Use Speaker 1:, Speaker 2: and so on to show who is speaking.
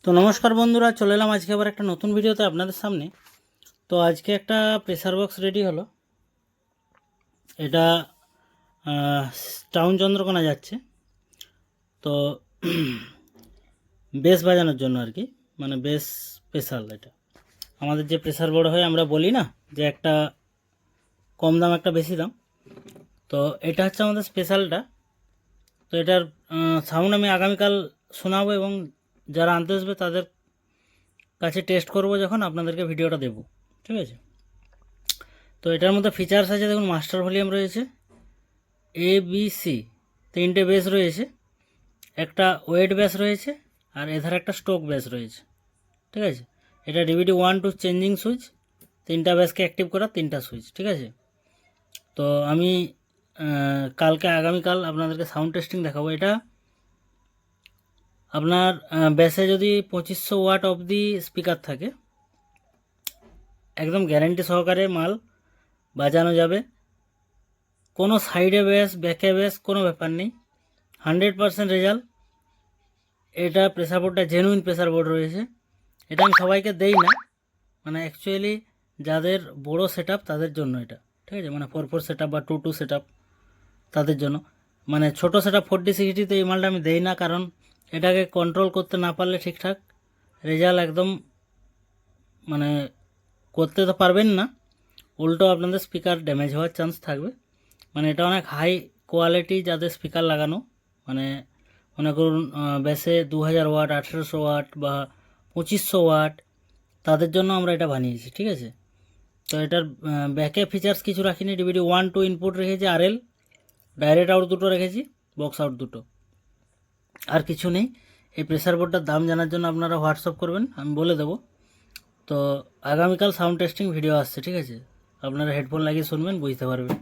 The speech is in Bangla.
Speaker 1: তো নমস্কার বন্ধুরা, চলে এলাম আজকে আবার একটা নতুন ভিডিওতে আপনাদের সামনে। তো আজকে একটা প্রেসার বক্স রেডি হলো। এটা টাউন চন্দ্রকোনা যাচ্ছে। তো বেস বাজানোর জন্য আর কি, মানে বেস স্পেশাল। এটা আমাদের যে প্রেসার বোর্ড হয় আমরা বলি না যে একটা কম দাম একটা বেশি দাম, তো এটা হচ্ছে আমাদের স্পেশালটা। তো এটার সাউন্ড আমি আগামীকাল শোনাবো এবং যারা আনতে আসবে তাদের কাছে টেস্ট করব, যখন আপনাদেরকে ভিডিওটা দেবো। ঠিক আছে। তো এটার মধ্যে ফিচার্স আছে, দেখুন মাস্টার ভলিউম রয়েছে, ABC তিনটে বেস রয়েছে, একটা ওয়েট বেস রয়েছে, আর এধারে একটা স্ট্রোক বেস রয়েছে। ঠিক আছে। এটা DVD 1 2 চেঞ্জিং সুইচ, তিনটা বেসকে অ্যাক্টিভ করা তিনটা সুইচ। ঠিক আছে। তো আমি আগামীকাল আপনাদেরকে সাউন্ড টেস্টিং দেখাবো। এটা আপনার বেসে যদি 2500 ওয়াট অবধি স্পিকার থাকে, একদম গ্যারেন্টি সহকারে মাল বাজানো যাবে। কোনো সাইডে বেস ব্যাকে বেস কোনো ব্যাপার নেই, 100% রেজাল্ট। এটা প্রেসার বোর্ডটা জেনুইন প্রেসার বোর্ড রয়েছে। এটা আমি সবাইকে দেই না, মানে অ্যাকচুয়ালি যাদের বড় সেট তাদের জন্য এটা। ঠিক আছে, মানে 4 সেট বা 2 সেট তাদের জন্য। মানে ছোটো সেট 40-60 এই মালটা আমি দেই না, কারণ এটাকে কন্ট্রোল করতে না পারলে ঠিকঠাক রেজাল্ট একদম মানে করতে তো পারবেন না, উল্টো আপনাদের স্পিকার ড্যামেজ হওয়ার চান্স থাকবে। মানে এটা অনেক হাই কোয়ালিটি যাদের স্পিকার লাগানো, মানে মনে করুন বেসে 2000 ওয়াট, 1800 ওয়াট বা 2500 ওয়াট, তাদের জন্য আমরা এটা বানিয়েছি। ঠিক আছে। তো এটার ব্যাকে ফিচার্স কিছু রাখিনি, DVD 1 2 ইনপুট রেখেছি, RL ডাইরেক্ট আউট দুটো রেখেছি, বক্স আউট দুটো, আর কিছু নেই। এই প্রেসার বোর্ডটার দাম জানার জন্য আপনারা হোয়াটসঅ্যাপ করবেন, আমি বলে দেবো। তো আগামীকাল সাউন্ড টেস্টিং ভিডিও আসছে। ঠিক আছে, আপনারা হেডফোন লাগিয়ে শুনবেন, বুঝতে পারবেন।